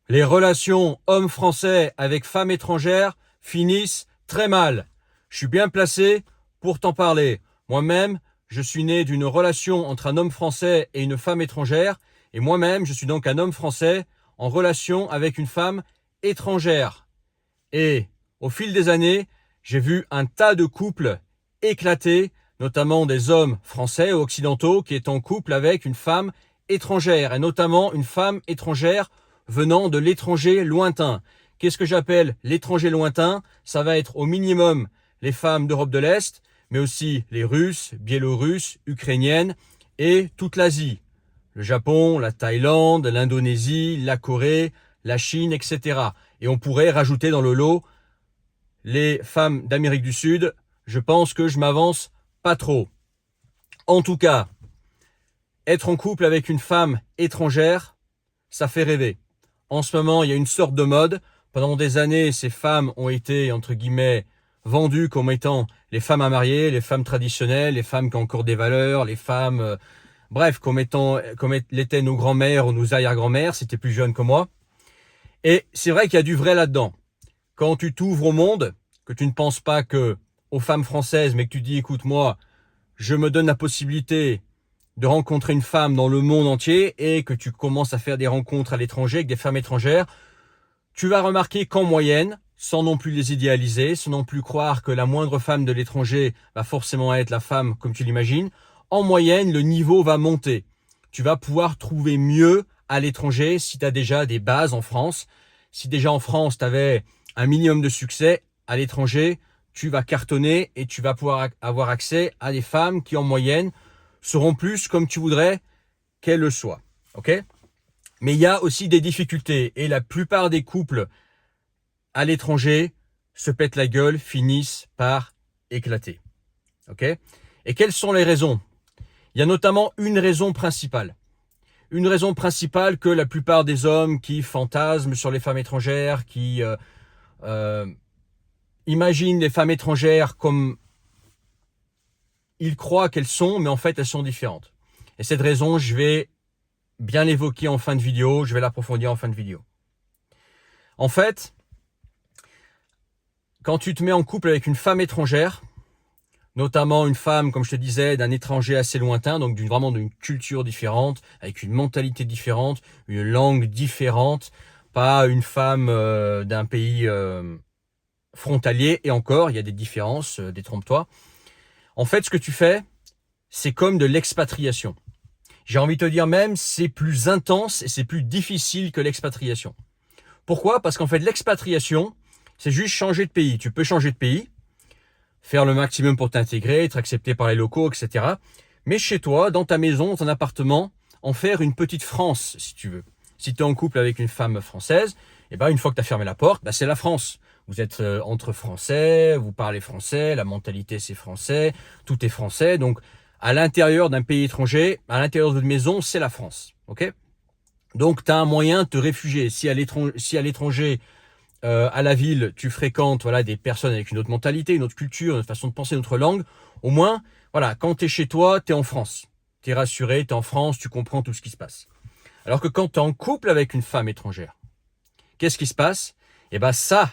Les relations hommes français avec femmes étrangères finissent très mal. Je suis bien placé pour t'en parler. Moi-même, je suis né d'une relation entre un homme français et une femme étrangère, et moi-même, je suis donc un homme français en relation avec une femme étrangère. Et au fil des années, j'ai vu un tas de couples éclater, notamment des hommes français ou occidentaux qui étaient en couple avec une femme étrangère, et notamment une femme étrangère venant de l'étranger lointain. Qu'est-ce que j'appelle l'étranger lointain? Ça va être au minimum les femmes d'Europe de l'Est, mais aussi les Russes, Biélorusses, Ukrainiennes et toute l'Asie. Le Japon, la Thaïlande, l'Indonésie, la Corée, la Chine, etc. Et on pourrait rajouter dans le lot les femmes d'Amérique du Sud. Je pense que je m'avance pas trop. En tout cas, être en couple avec une femme étrangère, ça fait rêver. En ce moment, il y a une sorte de mode. Pendant des années, ces femmes ont été, entre guillemets, vendues comme étant les femmes à marier, les femmes traditionnelles, les femmes qui ont encore des valeurs, les femmes, bref, comme l'étaient nos grands-mères ou nos arrière-grands-mères, c'était plus jeune que moi. Et c'est vrai qu'il y a du vrai là-dedans. Quand tu t'ouvres au monde, que tu ne penses pas que aux femmes françaises, mais que tu dis, écoute, moi, je me donne la possibilité de rencontrer une femme dans le monde entier et que tu commences à faire des rencontres à l'étranger avec des femmes étrangères, tu vas remarquer qu'en moyenne, sans non plus les idéaliser, sans non plus croire que la moindre femme de l'étranger va forcément être la femme comme tu l'imagines, en moyenne, le niveau va monter. Tu vas pouvoir trouver mieux à l'étranger si tu as déjà des bases en France. Si déjà en France, tu avais un minimum de succès, à l'étranger, tu vas cartonner et tu vas pouvoir avoir accès à des femmes qui, en moyenne, seront plus comme tu voudrais qu'elles le soient. Ok? Mais il y a aussi des difficultés et la plupart des couples à l'étranger se pètent la gueule, finissent par éclater. Ok? Et quelles sont les raisons? Il y a notamment une raison principale. Une raison principale que la plupart des hommes qui fantasment sur les femmes étrangères, qui imaginent les femmes étrangères comme ils croient qu'elles sont, mais en fait elles sont différentes. Et cette raison, je vais bien l'évoquer en fin de vidéo, je vais l'approfondir en fin de vidéo. En fait, quand tu te mets en couple avec une femme étrangère, notamment une femme, comme je te disais, d'un étranger assez lointain, donc vraiment d'une culture différente, avec une mentalité différente, une langue différente, pas une femme d'un pays frontalier, et encore, il y a des différences, détrompe-toi. En fait, ce que tu fais, c'est comme de l'expatriation. J'ai envie de te dire même, c'est plus intense et c'est plus difficile que l'expatriation. Pourquoi? Parce qu'en fait, l'expatriation, c'est juste changer de pays. Tu peux changer de pays, faire le maximum pour t'intégrer, être accepté par les locaux, etc. Mais chez toi, dans ta maison, dans ton appartement, en faire une petite France, si tu veux. Si tu es en couple avec une femme française, et ben une fois que tu as fermé la porte, ben c'est la France. Vous êtes entre Français, vous parlez français, la mentalité c'est français, tout est français. Donc, à l'intérieur d'un pays étranger, à l'intérieur de votre maison, c'est la France. Ok? Donc, tu as un moyen de te réfugier. Si à l'étranger, à la ville, tu fréquentes voilà, des personnes avec une autre mentalité, une autre culture, une autre façon de penser, une autre langue, au moins, voilà, quand tu es chez toi, tu es en France. Tu es rassuré, tu es en France, tu comprends tout ce qui se passe. Alors que quand tu es en couple avec une femme étrangère, qu'est-ce qui se passe? Eh bien ça,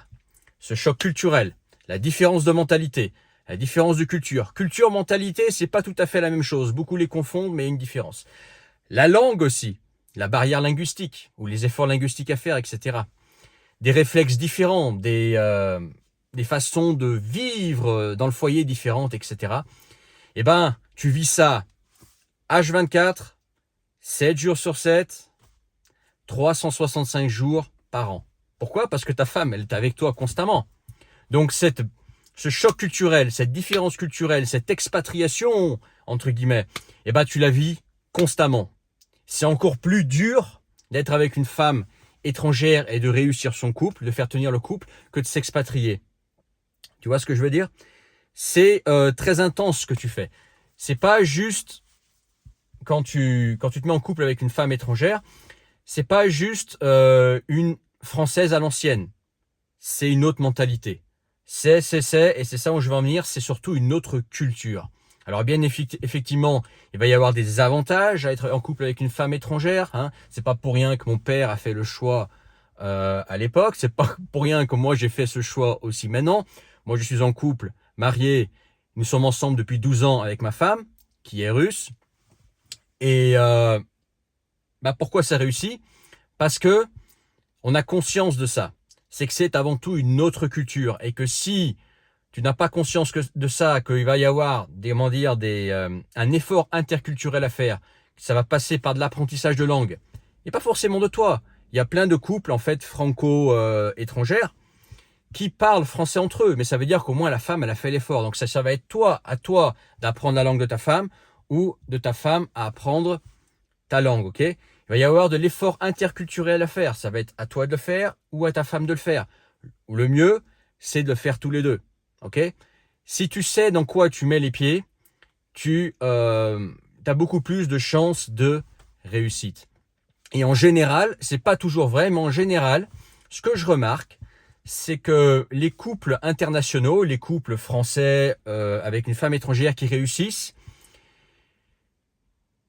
ce choc culturel, la différence de mentalité, la différence de culture. Culture, mentalité, c'est pas tout à fait la même chose. Beaucoup les confondent, mais il y a une différence. La langue aussi, la barrière linguistique, ou les efforts linguistiques à faire, etc. Des réflexes différents, des façons de vivre dans le foyer différentes, etc. Eh ben, tu vis ça H24, 7 jours sur 7, 365 jours par an. Pourquoi? Parce que ta femme, elle est avec toi constamment. Donc ce choc culturel, cette différence culturelle, cette expatriation, entre guillemets, eh ben, tu la vis constamment. C'est encore plus dur d'être avec une femme étrangère et de réussir son couple, de faire tenir le couple, que de s'expatrier. Tu vois ce que je veux dire? C'est très intense ce que tu fais. C'est pas juste quand tu te mets en couple avec une femme étrangère, c'est pas juste une française à l'ancienne. C'est une autre mentalité. Et c'est ça où je veux en venir, c'est surtout une autre culture. Alors bien effectivement, il va y avoir des avantages à être en couple avec une femme étrangère. Hein. C'est pas pour rien que mon père a fait le choix à l'époque. C'est pas pour rien que moi j'ai fait ce choix aussi maintenant. Moi je suis en couple, marié, nous sommes ensemble depuis 12 ans avec ma femme, qui est russe. Et pourquoi ça réussit? Parce que on a conscience de ça. C'est que c'est avant tout une autre culture. Et que si tu n'as pas conscience de ça, qu'il va y avoir un effort interculturel à faire, que ça va passer par de l'apprentissage de langue, et pas forcément de toi. Il y a plein de couples en fait franco-étrangères qui parlent français entre eux, mais ça veut dire qu'au moins la femme elle a fait l'effort. Donc ça va être à toi d'apprendre la langue de ta femme ou de ta femme à apprendre ta langue, ok? Il va y avoir de l'effort interculturel à faire. Ça va être à toi de le faire ou à ta femme de le faire. Ou le mieux, c'est de le faire tous les deux, ok? Si tu sais dans quoi tu mets les pieds, tu as beaucoup plus de chances de réussite. Et en général, c'est pas toujours vrai, mais en général, ce que je remarque, c'est que les couples internationaux, les couples français avec une femme étrangère qui réussissent,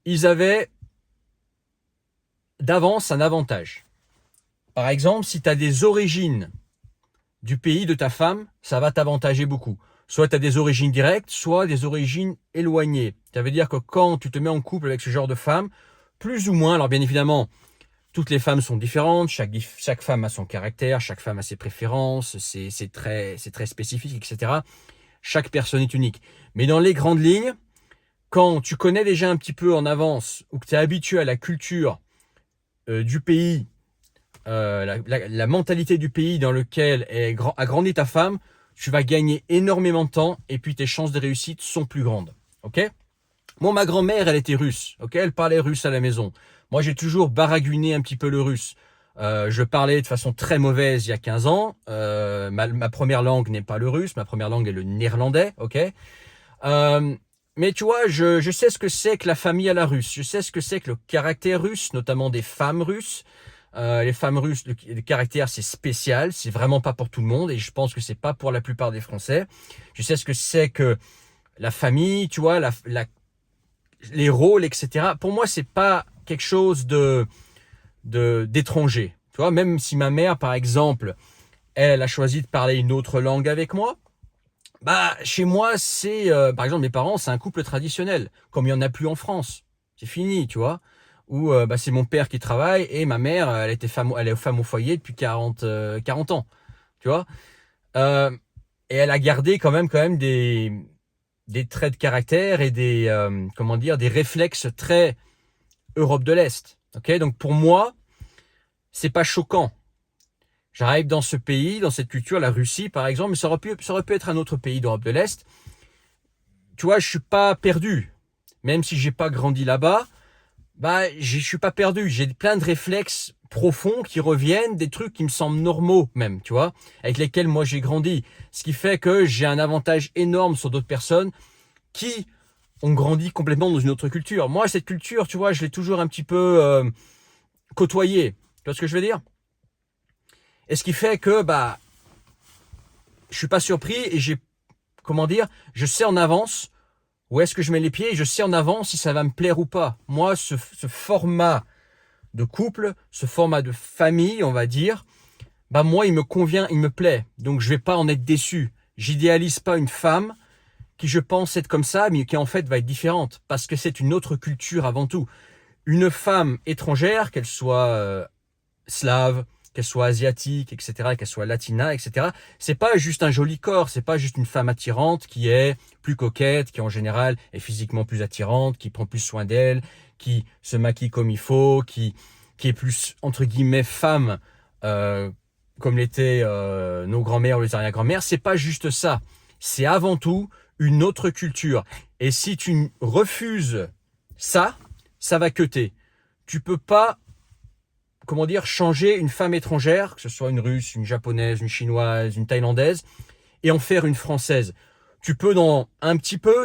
ils avaient d'avance un avantage. Par exemple, si tu as des origines du pays de ta femme, ça va t'avantager beaucoup. Soit tu as des origines directes, soit des origines éloignées. Ça veut dire que quand tu te mets en couple avec ce genre de femme, plus ou moins, alors bien évidemment, toutes les femmes sont différentes, chaque femme a son caractère, chaque femme a ses préférences, c'est très spécifique, etc. Chaque personne est unique. Mais dans les grandes lignes, quand tu connais déjà un petit peu en avance ou que tu es habitué à la culture du pays, la mentalité du pays dans lequel a grandi ta femme, tu vas gagner énormément de temps et puis tes chances de réussite sont plus grandes. Ok? Moi, ma grand-mère, elle était russe. Ok? Elle parlait russe à la maison. Moi, j'ai toujours baragouiné un petit peu le russe. Je parlais de façon très mauvaise il y a 15 ans. Ma première langue n'est pas le russe. Ma première langue est le néerlandais. Ok? Mais tu vois, je sais ce que c'est que la famille à la russe. Je sais ce que c'est que le caractère russe, notamment des femmes russes. Les femmes russes, le caractère, c'est spécial. C'est vraiment pas pour tout le monde. Et je pense que c'est pas pour la plupart des Français. Je sais ce que c'est que la famille, tu vois, les rôles, etc. Pour moi, c'est pas quelque chose d'étranger. Tu vois, même si ma mère, par exemple, elle a choisi de parler une autre langue avec moi, chez moi, par exemple, mes parents, c'est un couple traditionnel, comme il y en a plus en France. C'est fini, tu vois. Ou c'est mon père qui travaille et ma mère, elle est femme au foyer depuis 40 ans, tu vois. Et elle a gardé quand même des traits de caractère et des réflexes très Europe de l'Est. Ok, donc pour moi, c'est pas choquant. J'arrive dans ce pays, dans cette culture, la Russie par exemple, mais ça aurait pu être un autre pays d'Europe de l'Est. Tu vois, je suis pas perdu. Même si j'ai pas grandi là-bas, je suis pas perdu. J'ai plein de réflexes profonds qui reviennent, des trucs qui me semblent normaux même, tu vois, avec lesquels moi j'ai grandi. Ce qui fait que j'ai un avantage énorme sur d'autres personnes qui ont grandi complètement dans une autre culture. Moi, cette culture, tu vois, je l'ai toujours un petit peu côtoyée. Tu vois ce que je veux dire? Et ce qui fait que je suis pas surpris et je sais en avance où est-ce que je mets les pieds et je sais en avance si ça va me plaire ou pas. Moi, ce format de couple, ce format de famille, on va dire, moi, il me convient, il me plaît. Donc, je vais pas en être déçu. J'idéalise pas une femme qui, je pense, être comme ça, mais qui en fait va être différente parce que c'est une autre culture avant tout. Une femme étrangère, qu'elle soit slave, qu'elle soit asiatique, etc., qu'elle soit latina, etc. C'est pas juste un joli corps, c'est pas juste une femme attirante qui est plus coquette, qui en général est physiquement plus attirante, qui prend plus soin d'elle, qui se maquille comme il faut, qui est plus entre guillemets femme, comme l'étaient nos grands-mères ou les arrière-grands-mères. C'est pas juste ça. C'est avant tout une autre culture. Et si tu refuses ça, ça va queuter. Tu peux pas changer une femme étrangère, que ce soit une russe, une japonaise, une chinoise, une thaïlandaise, et en faire une française. Tu peux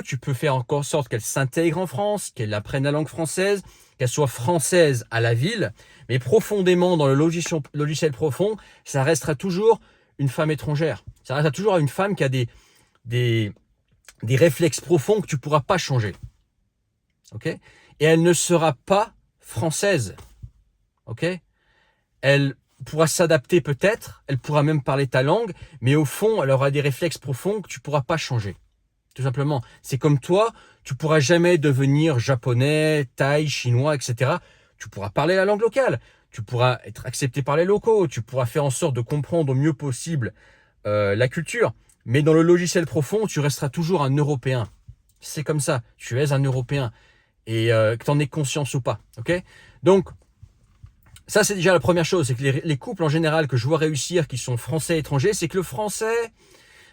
tu peux faire en sorte qu'elle s'intègre en France, qu'elle apprenne la langue française, qu'elle soit française à la ville, mais profondément dans le logiciel profond, ça restera toujours une femme étrangère. Ça restera toujours une femme qui a des réflexes profonds que tu pourras pas changer. Ok? Et elle ne sera pas française. Ok? Elle pourra s'adapter peut-être, elle pourra même parler ta langue, mais au fond, elle aura des réflexes profonds que tu pourras pas changer. Tout simplement. C'est comme toi, tu pourras jamais devenir japonais, thaï, chinois, etc. Tu pourras parler la langue locale, tu pourras être accepté par les locaux, tu pourras faire en sorte de comprendre au mieux possible la culture. Mais dans le logiciel profond, tu resteras toujours un Européen. C'est comme ça, tu es un Européen. Et que tu en aies conscience ou pas. Ok? Donc, ça c'est déjà la première chose. C'est que les couples en général que je vois réussir, qui sont français et étrangers, c'est que le français,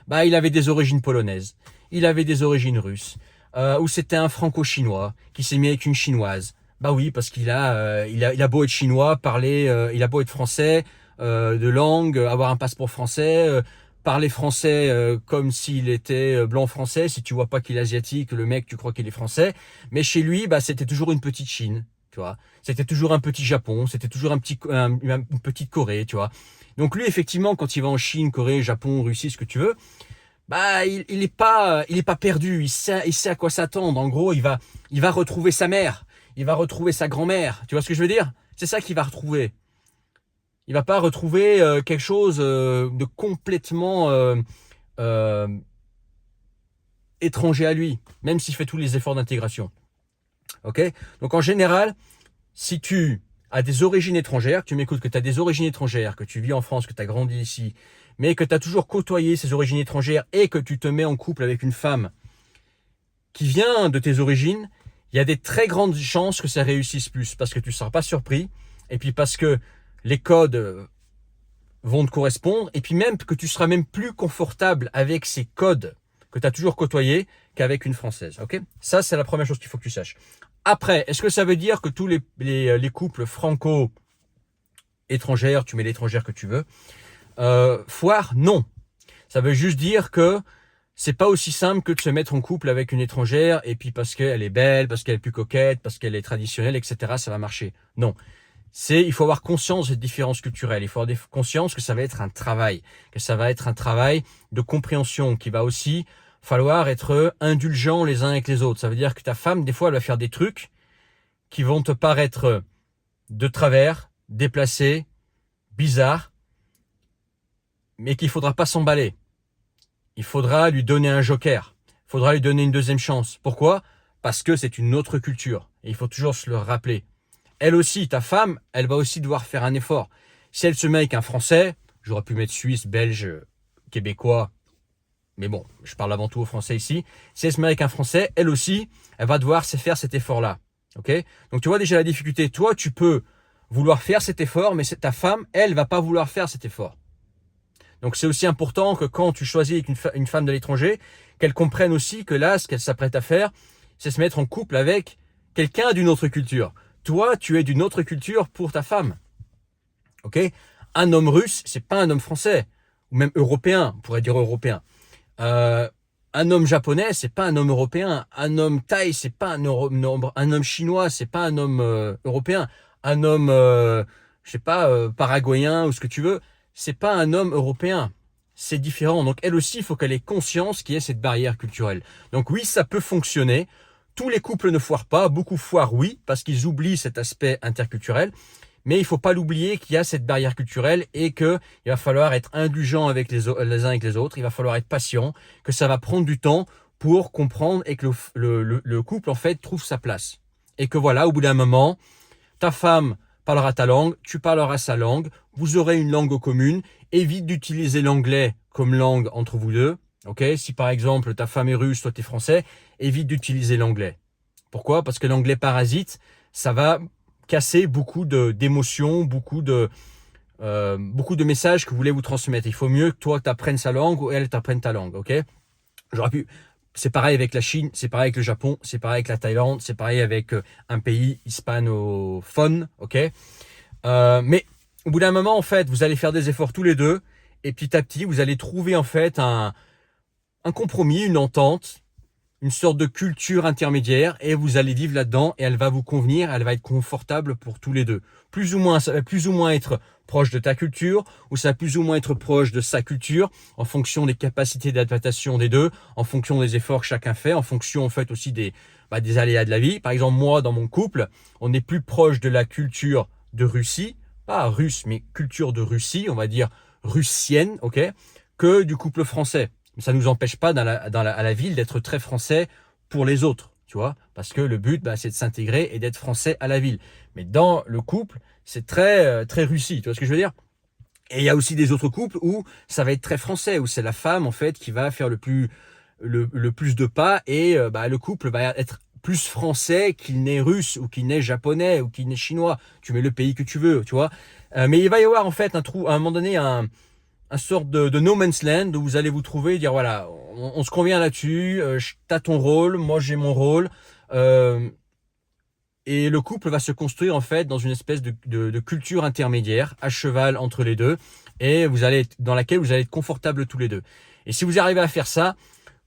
bah, il avait des origines polonaises. Il avait des origines russes. Ou c'était un franco-chinois qui s'est mis avec une chinoise. Bah oui, parce qu'il a beau être chinois, il a beau être français, de langue, avoir un passeport français, parler français comme s'il était blanc français. Si tu vois pas qu'il est asiatique, le mec, tu crois qu'il est français. Mais chez lui, bah, c'était toujours une petite Chine, tu vois. C'était toujours un petit Japon, c'était toujours une petite Corée, tu vois. Donc lui, effectivement, quand il va en Chine, Corée, Japon, Russie, ce que tu veux, bah, il est pas perdu. Il sait à quoi s'attendre. En gros, il va retrouver sa mère. Il va retrouver sa grand-mère. Tu vois ce que je veux dire? C'est ça qu'il va retrouver. Il va pas retrouver quelque chose de complètement euh, étranger à lui, même s'il fait tous les efforts d'intégration. Ok? Donc en général, si tu as des origines étrangères, tu m'écoutes, que tu as des origines étrangères, que tu vis en France, que tu as grandi ici, mais que tu as toujours côtoyé ces origines étrangères et que tu te mets en couple avec une femme qui vient de tes origines, il y a des très grandes chances que ça réussisse plus parce que tu ne seras pas surpris et puis parce que les codes vont te correspondre et puis même que tu seras même plus confortable avec ces codes que tu as toujours côtoyés qu'avec une française. Ok? Ça, c'est la première chose qu'il faut que tu saches. Après, est-ce que ça veut dire que tous les couples franco-étrangères, tu mets l'étrangère que tu veux, foire? Non. Ça veut juste dire que c'est pas aussi simple que de se mettre en couple avec une étrangère et puis parce qu'elle est belle, parce qu'elle est plus coquette, parce qu'elle est traditionnelle, etc. ça va marcher. Non. Il faut avoir conscience des différences culturelles. Il faut avoir conscience que ça va être un travail, que ça va être un travail de compréhension, qui va aussi falloir être indulgent les uns avec les autres. Ça veut dire que ta femme, des fois, elle va faire des trucs qui vont te paraître de travers, déplacés, bizarres, mais qu'il faudra pas s'emballer. Il faudra lui donner un joker. Il faudra lui donner une deuxième chance. Pourquoi? Parce que c'est une autre culture. Et il faut toujours se le rappeler. Elle aussi, ta femme, elle va aussi devoir faire un effort. Si elle se met avec un Français, j'aurais pu mettre Suisse, Belge, Québécois, mais bon, je parle avant tout aux Français ici. Si elle se met avec un Français, elle aussi, elle va devoir faire cet effort-là. Ok? Donc tu vois déjà la difficulté. Toi, tu peux vouloir faire cet effort, mais ta femme, elle, va pas vouloir faire cet effort. Donc c'est aussi important que quand tu choisis une femme de l'étranger, qu'elle comprenne aussi que là, ce qu'elle s'apprête à faire, c'est se mettre en couple avec quelqu'un d'une autre culture. Toi, tu es d'une autre culture pour ta femme. Ok? Un homme russe, c'est pas un homme français, ou même européen, on pourrait dire européen. Un homme japonais, c'est pas un homme européen. Un homme thaï, c'est pas un homme chinois, c'est pas un homme européen. Un homme, je sais pas, paraguayen ou ce que tu veux, c'est pas un homme européen. C'est différent. Donc elle aussi, il faut qu'elle ait conscience qu'il y a cette barrière culturelle. Donc oui, ça peut fonctionner. Tous les couples ne foirent pas, beaucoup foirent oui, parce qu'ils oublient cet aspect interculturel. Mais il faut pas l'oublier qu'il y a cette barrière culturelle et que il va falloir être indulgent avec les uns avec les autres. Il va falloir être patient, que ça va prendre du temps pour comprendre et que le couple en fait trouve sa place. Et que voilà, au bout d'un moment, ta femme parlera ta langue, tu parleras sa langue, vous aurez une langue commune. Évite d'utiliser l'anglais comme langue entre vous deux. Ok, si par exemple ta femme est russe, toi t'es français, évite d'utiliser l'anglais. Pourquoi? Parce que l'anglais parasite, ça va casser beaucoup d'émotions, beaucoup de messages que vous voulez vous transmettre. Il faut mieux que toi tu apprennes sa langue ou elle t'apprenne ta langue. Ok? C'est pareil avec la Chine, c'est pareil avec le Japon, c'est pareil avec la Thaïlande, c'est pareil avec un pays hispanophone. Ok? Mais au bout d'un moment, en fait, vous allez faire des efforts tous les deux et petit à petit, vous allez trouver en fait un compromis, une entente, une sorte de culture intermédiaire et vous allez vivre là-dedans et elle va vous convenir, elle va être confortable pour tous les deux. Plus ou moins, ça va plus ou moins être proche de ta culture ou ça va plus ou moins être proche de sa culture en fonction des capacités d'adaptation des deux, en fonction des efforts que chacun fait, en fonction en fait aussi des aléas de la vie. Par exemple, moi, dans mon couple, on est plus proche de la culture de Russie pas russe, mais culture de Russie, on va dire russienne, ok, que du couple français. Mais ça ne nous empêche pas à la ville d'être très français pour les autres, tu vois, parce que le but, c'est de s'intégrer et d'être français à la ville. Mais dans le couple, c'est très Russie, tu vois ce que je veux dire? Et il y a aussi des autres couples où ça va être très français, où c'est la femme en fait qui va faire le plus de pas et le couple va être plus français qu'il n'est russe ou qu'il n'est japonais ou qu'il n'est chinois. Tu mets le pays que tu veux, tu vois. Mais il va y avoir en fait un trou, à un moment donné, un sorte de no man's land où vous allez vous trouver et dire voilà, on se convient là-dessus, t'as ton rôle, moi j'ai mon rôle. Et le couple va se construire en fait dans une espèce de culture intermédiaire, à cheval entre les deux, et dans laquelle vous allez être confortables tous les deux. Et si vous arrivez à faire ça,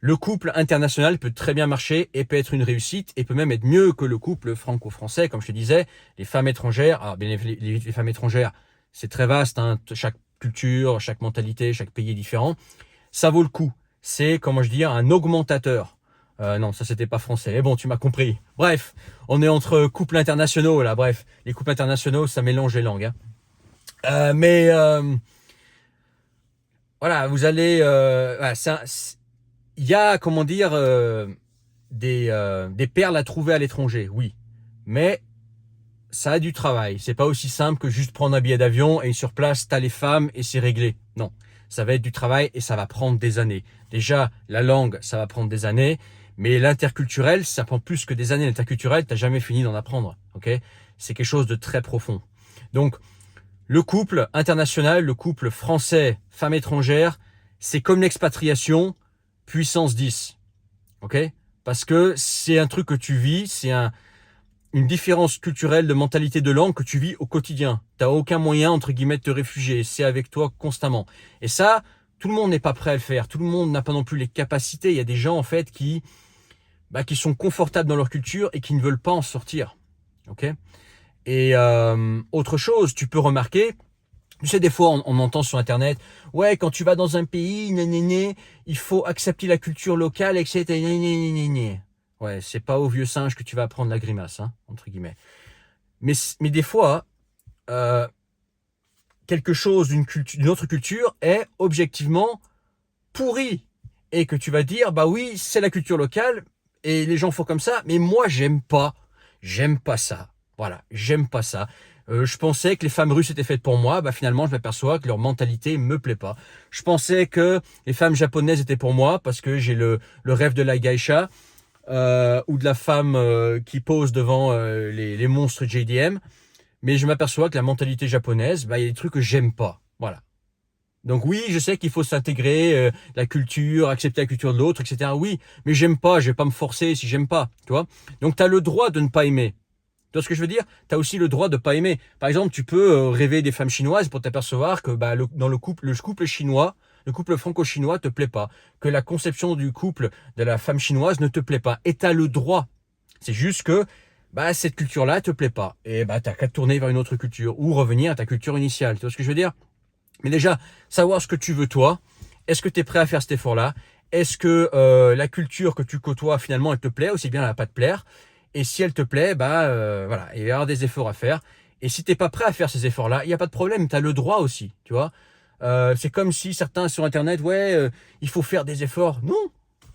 le couple international peut très bien marcher et peut être une réussite et peut même être mieux que le couple franco-français, comme je te disais. Les femmes étrangères, alors bien les femmes étrangères, c'est très vaste, hein, chaque culture, chaque mentalité, chaque pays est différent. Ça vaut le coup. C'est, comment je dis, un augmentateur. Non, ça c'était pas français. Mais bon, tu m'as compris. Bref, on est entre couples internationaux là. Bref, les couples internationaux, ça mélange les langues. Hein. Voilà, vous allez. Voilà, il y a, comment dire, des perles à trouver à l'étranger, oui. Mais ça a du travail. C'est pas aussi simple que juste prendre un billet d'avion et sur place, t'as les femmes et c'est réglé. Non, ça va être du travail et ça va prendre des années. Déjà, la langue, ça va prendre des années. Mais l'interculturel, ça prend plus que des années. L'interculturel, t'as jamais fini d'en apprendre. Ok? C'est quelque chose de très profond. Donc, le couple international, le couple français, femme étrangère, c'est comme l'expatriation, puissance 10. Ok? Parce que c'est un truc que tu vis, c'est une différence culturelle de mentalité de langue que tu vis au quotidien. T'as aucun moyen, entre guillemets, de te réfugier. C'est avec toi constamment. Et ça, tout le monde n'est pas prêt à le faire. Tout le monde n'a pas non plus les capacités. Il y a des gens, en fait, qui sont confortables dans leur culture et qui ne veulent pas en sortir. Ok? Et autre chose, tu peux remarquer, tu sais, des fois, on entend sur Internet, ouais, quand tu vas dans un pays, il faut accepter la culture locale, etc. Ouais, c'est pas au vieux singe que tu vas apprendre la grimace, hein, entre guillemets. Mais des fois, euh, quelque chose d'une autre culture est objectivement pourri. Et que tu vas dire, bah oui, c'est la culture locale, et les gens font comme ça, mais moi, j'aime pas. J'aime pas ça. Voilà, j'aime pas ça. Je pensais que les femmes russes étaient faites pour moi, finalement je m'aperçois que leur mentalité me plaît pas. Je pensais que les femmes japonaises étaient pour moi parce que j'ai le rêve de la geisha ou de la femme qui pose devant les monstres JDM, mais je m'aperçois que la mentalité japonaise, il y a des trucs que j'aime pas. Voilà. Donc oui, je sais qu'il faut s'intégrer, la culture, accepter la culture de l'autre, etc. Oui, mais j'aime pas, je vais pas me forcer si j'aime pas, tu vois. Donc tu as le droit de ne pas aimer. Tu vois ce que je veux dire? Tu as aussi le droit de pas aimer. Par exemple, tu peux rêver des femmes chinoises pour t'apercevoir que dans le couple chinois, le couple franco-chinois te plaît pas, que la conception du couple de la femme chinoise ne te plaît pas. Et tu as le droit. C'est juste que cette culture-là te plaît pas. Et t'as qu'à te tourner vers une autre culture ou revenir à ta culture initiale. Tu vois ce que je veux dire? Mais déjà, savoir ce que tu veux toi. Est-ce que tu es prêt à faire cet effort-là? Est-ce que la culture que tu côtoies finalement elle te plaît, aussi bien elle va pas te plaire? Et si elle te plaît, voilà, il va y avoir des efforts à faire. Et si t'es pas prêt à faire ces efforts-là, il n'y a pas de problème, tu as le droit aussi, tu vois. C'est comme si certains sur Internet, il faut faire des efforts. Non,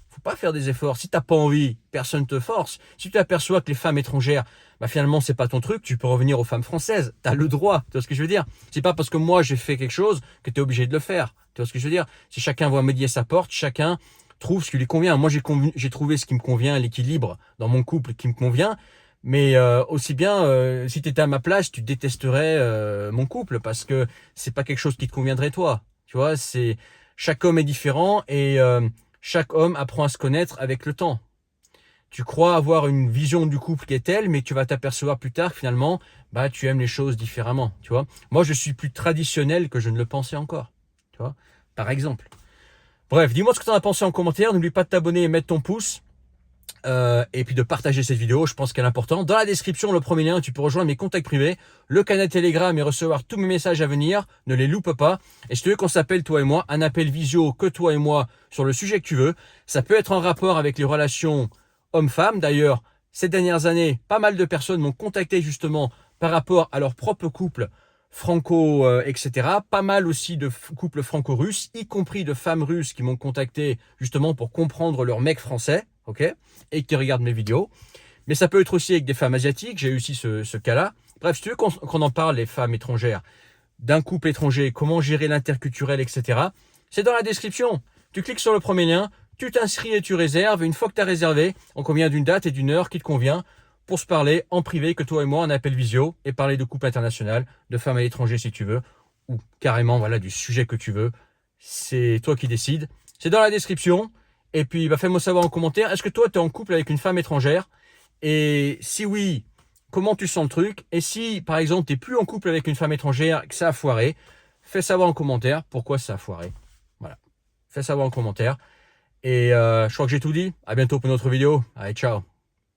faut pas faire des efforts. Si t'as pas envie, personne te force. Si tu t'aperçois que les femmes étrangères, finalement c'est pas ton truc, tu peux revenir aux femmes françaises. Tu as le droit. Tu vois ce que je veux dire? C'est pas parce que moi j'ai fait quelque chose que tu es obligé de le faire. Tu vois ce que je veux dire? Si chacun voit midi à sa porte, chacun trouve ce qui lui convient. Moi j'ai trouvé ce qui me convient, l'équilibre dans mon couple qui me convient. Mais aussi bien, si tu étais à ma place, tu détesterais mon couple parce que c'est pas quelque chose qui te conviendrait toi. Tu vois, chaque homme est différent et chaque homme apprend à se connaître avec le temps. Tu crois avoir une vision du couple qui est telle, mais tu vas t'apercevoir plus tard que finalement, tu aimes les choses différemment. Tu vois, moi je suis plus traditionnel que je ne le pensais encore. Tu vois, par exemple. Bref, dis-moi ce que tu en as pensé en commentaire. N'oublie pas de t'abonner et mettre ton pouce. Et puis de partager cette vidéo, je pense qu'elle est importante. Dans la description, le premier lien, tu peux rejoindre mes contacts privés, le canal Telegram et recevoir tous mes messages à venir. Ne les loupe pas. Et si tu veux qu'on s'appelle toi et moi, un appel visio que toi et moi sur le sujet que tu veux. Ça peut être en rapport avec les relations hommes-femmes. D'ailleurs, ces dernières années, pas mal de personnes m'ont contacté justement par rapport à leur propre couple franco, etc. Pas mal aussi de couples franco-russes, y compris de femmes russes qui m'ont contacté justement pour comprendre leur mec français, ok, et qui regardent mes vidéos. Mais ça peut être aussi avec des femmes asiatiques, j'ai eu aussi ce cas-là. Bref, si tu veux qu'on en parle, les femmes étrangères, d'un couple étranger, comment gérer l'interculturel, etc. C'est dans la description. Tu cliques sur le premier lien, tu t'inscris et tu réserves. Et une fois que tu as réservé, on convient d'une date et d'une heure qui te convient pour se parler en privé, que toi et moi, on appelle visio, et parler de couple international, de femmes à l'étranger si tu veux, ou carrément voilà du sujet que tu veux. C'est toi qui décides. C'est dans la description. Et puis, fais-moi savoir en commentaire, est-ce que toi, tu es en couple avec une femme étrangère? Et si oui, comment tu sens le truc? Et si, par exemple, tu n'es plus en couple avec une femme étrangère, que ça a foiré, fais savoir en commentaire pourquoi ça a foiré. Voilà. Fais savoir en commentaire. Et je crois que j'ai tout dit. À bientôt pour une autre vidéo. Allez, ciao.